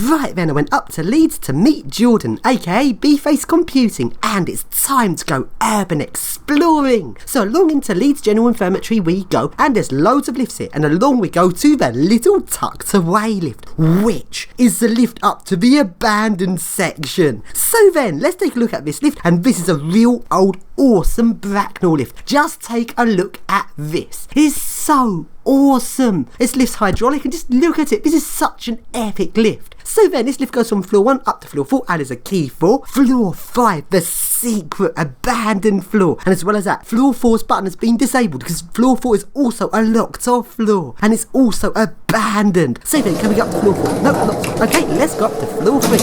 Right then, I went up to Leeds to meet Jordan, aka B-Face Computing, and it's time to go urban exploring. So along into Leeds General Infirmary we go, and there's loads of lifts here, and along we go to the little tucked away lift, which is the lift up to the abandoned section. So then, let's take a look at this lift, and this is a real old awesome Bracknell lift. Just take a look at this. It's so awesome. This lift's hydraulic, and just look at it. This is such an epic lift. So then this lift goes from floor 1 up to floor 4, and there's a key for floor 5, the secret abandoned floor. And as well as that, floor 4's button has been disabled because floor 4 is also a locked off floor, and it's also abandoned. So then, can we go up to floor 4? No, not. Okay, let's go up to floor 3.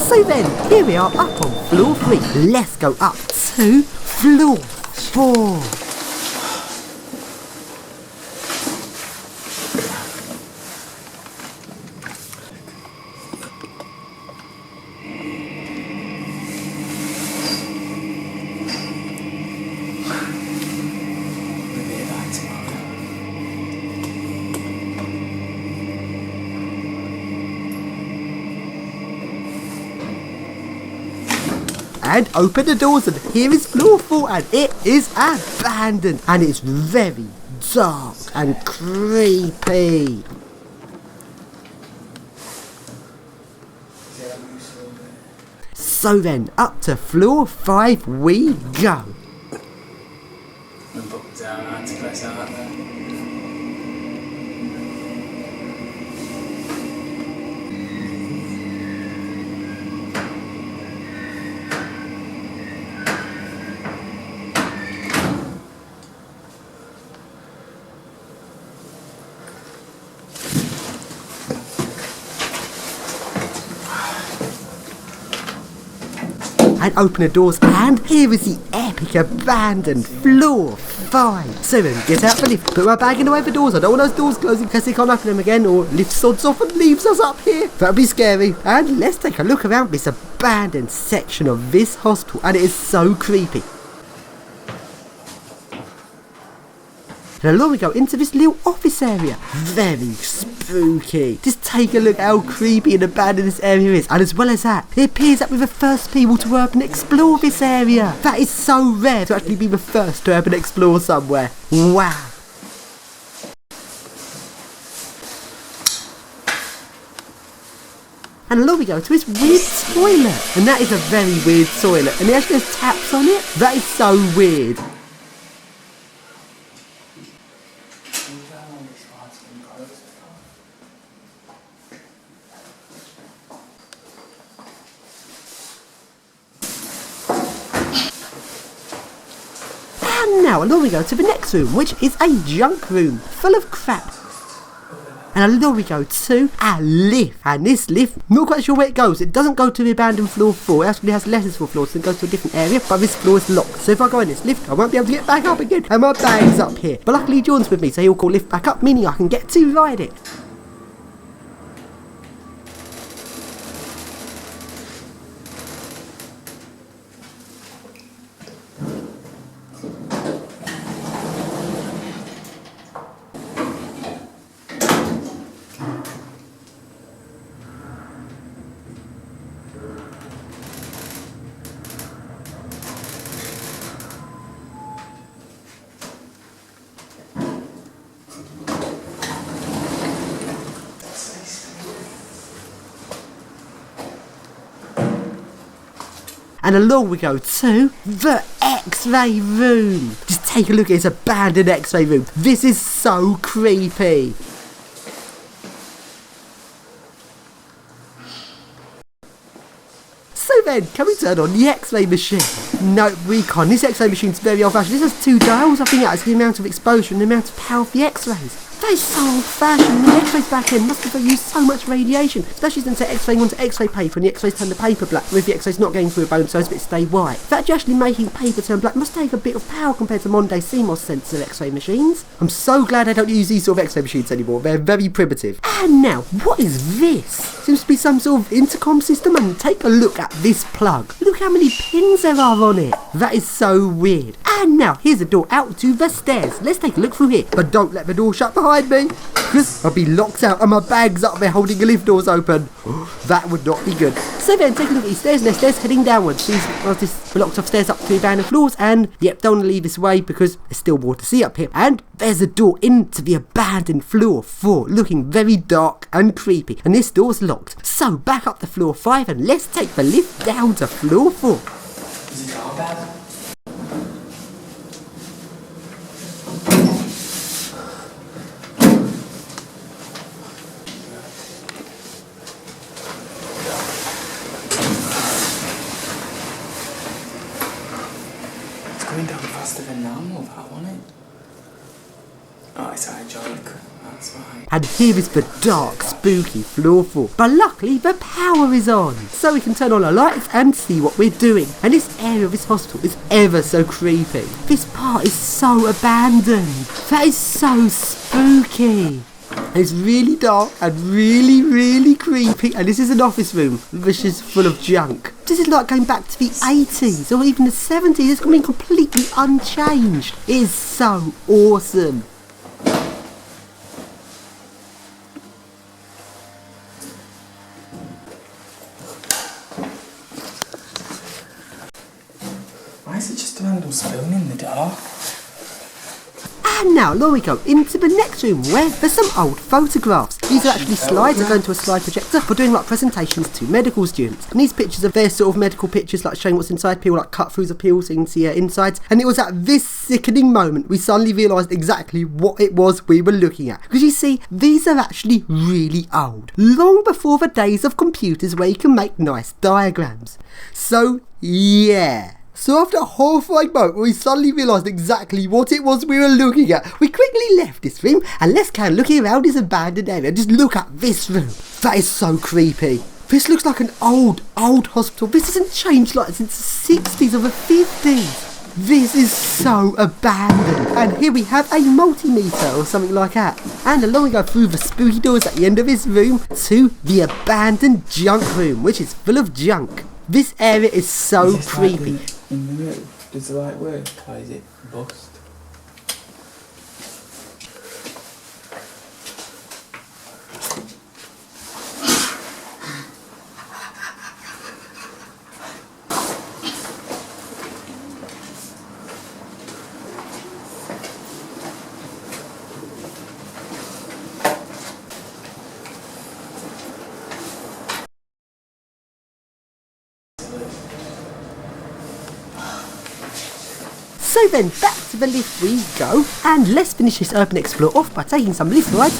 So then, here we are up on floor 3. Let's go up to floor 4. And open the doors, and here is floor 4, and it is abandoned, and it's very dark and creepy. So then, up to floor 5 we go. And open the doors, and here is the epic abandoned floor 5. So then, get out the lift, put my bag in the way of the doors. I don't want those doors closing because they can't open them again, or lift sods off and leaves us up here. That'd be scary. And let's take a look around this abandoned section of this hospital, and it is so creepy. And along we go into this little office area. Very spooky. Just take a look how creepy and abandoned this area is. And as well as that, it appears that we're the first people to urban explore this area. That is so rare to actually be the first to urban explore somewhere. Wow. And along we go to this weird toilet. And that is a very weird toilet. And it actually has taps on it. That is so weird. And now along we go to the next room, which is a junk room full of crap. And along we go to a lift. And this lift, not quite sure where it goes. It doesn't go to the abandoned floor 4. It actually has letters for floors, so it goes to a different area. But this floor is locked. So if I go in this lift, I won't be able to get back up again. And my bag's up here. But luckily Jordan's with me, so he'll call lift back up, meaning I can get to ride it. And along we go to the X-ray room. Just take a look at this abandoned X-ray room. This is so creepy. So then, can we turn on the X-ray machine? No, we can't. This X-ray machine's very old-fashioned. This has 2 dials. I think that's the amount of exposure and the amount of power of the X-rays. That is so old-fashioned. The X-rays back then must have used so much radiation, especially since they're X-raying onto X-ray paper and the X-rays turn the paper black, with the X-rays not going through a bone so as to stay white. That actually making paper turn black must take a bit of power compared to modern-day CMOS sensor X-ray machines. I'm so glad I don't use these sort of X-ray machines anymore. They're very primitive. And now, what is this? Seems to be some sort of intercom system, and take a look at this plug. Look how many pins there are on it. That is so weird. And now, here's a door out to the stairs. Let's take a look through here, but don't let the door shut behind me, because I'll be locked out and my bag's up there holding the lift doors open. That would not be good. So then, take a look at these stairs, and there's stairs heading downwards. These are just blocked off stairs up to the abandoned floors, and yep, don't want to leave this way because there's still more to see up here. And there's a door into the abandoned floor 4, looking very dark and creepy, and this door's locked. So back up to floor 5 and let's take the lift down to floor 4. Is it our bed? It's going down faster than normal, that, wasn't it? Oh, it's hydraulic. That's right. And here is the dark, spooky floor 4. But luckily, the power is on, so we can turn on our lights and see what we're doing. And this area of this hospital is ever so creepy. This part is so abandoned. That is so spooky. And it's really dark and really creepy. And this is an office room, which is full of junk. This is like going back to the 80s or even the 70s. It's been completely unchanged. It is so awesome. Why is it just a random spoon in the door? And now, along we go into the next room where there's some old photographs. These are actually slides that go into a slide projector for doing like presentations to medical students. And these pictures are their sort of medical pictures, like showing what's inside, people like cut throughs of pills so you can see insides. And it was at this sickening moment we suddenly realised exactly what it was we were looking at. Because you see, these are actually really old. Long before the days of computers where you can make nice diagrams. So, yeah. So after a horrifying moment we suddenly realised exactly what it was we were looking at, we quickly left this room and let's carry on looking around this abandoned area. Just look at this room. That is so creepy. This looks like an old hospital. This hasn't changed like since the 60s or the 50s. This is so abandoned. And here we have a multimeter or something like that. And along we go through the spooky doors at the end of this room to the abandoned junk room, which is full of junk. This area is so creepy. In the middle, does the light work, or is it bust? So then, back to the lift we go, and let's finish this urban explore off by taking some lift rides.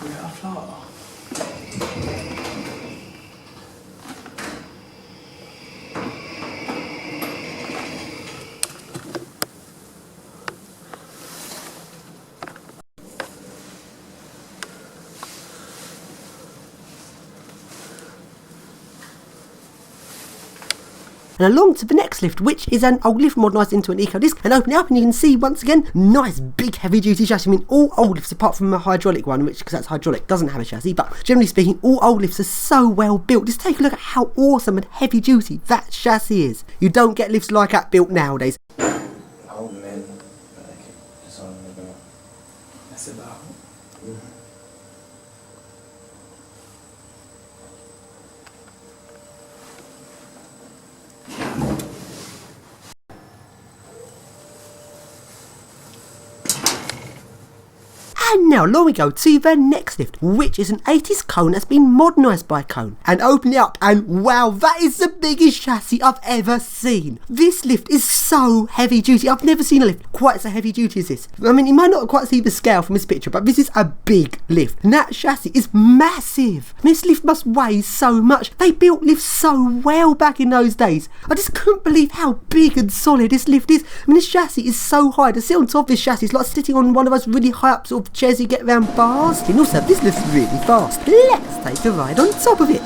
We got a floor. And along to the next lift, which is an old lift modernised into an eco disc, and open it up and you can see once again nice big heavy duty chassis. I mean, all old lifts apart from a hydraulic one, which, because that's hydraulic, doesn't have a chassis, but generally speaking all old lifts are so well built. Just take a look at how awesome and heavy duty that chassis is. You don't get lifts like that built nowadays. Old men, that's all I'm about. That's about. And now along we go to the next lift, which is an 80s cone that's been modernised by Cone. And open it up, and wow, that is the biggest chassis I've ever seen. This lift is so heavy duty. I've never seen a lift quite so heavy duty as this. I mean, you might not quite see the scale from this picture, but this is a big lift. And that chassis is massive. This lift must weigh so much. They built lifts so well back in those days. I just couldn't believe how big and solid this lift is. I mean, this chassis is so high. To sit on top of this chassis is like sitting on one of those really high up sort of chairs you get around bars. And also, this lift's really fast. Let's take a ride on top of it.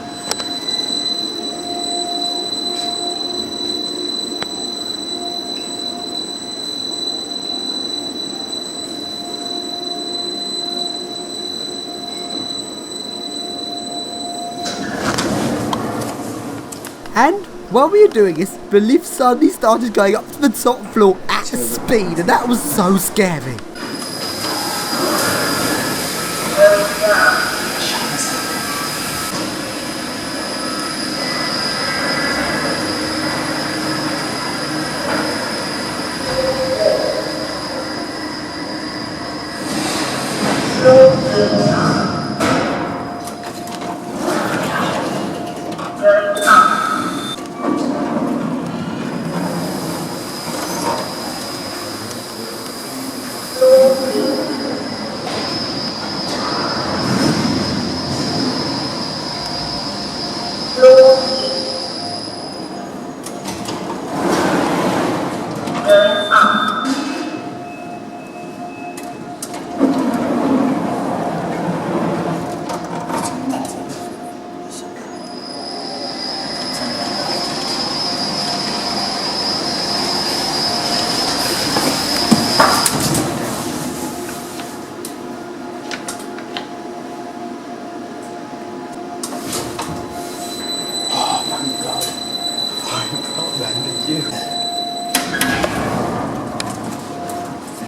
And while we were doing this, the lift suddenly started going up to the top floor at a speed, and that was so scary.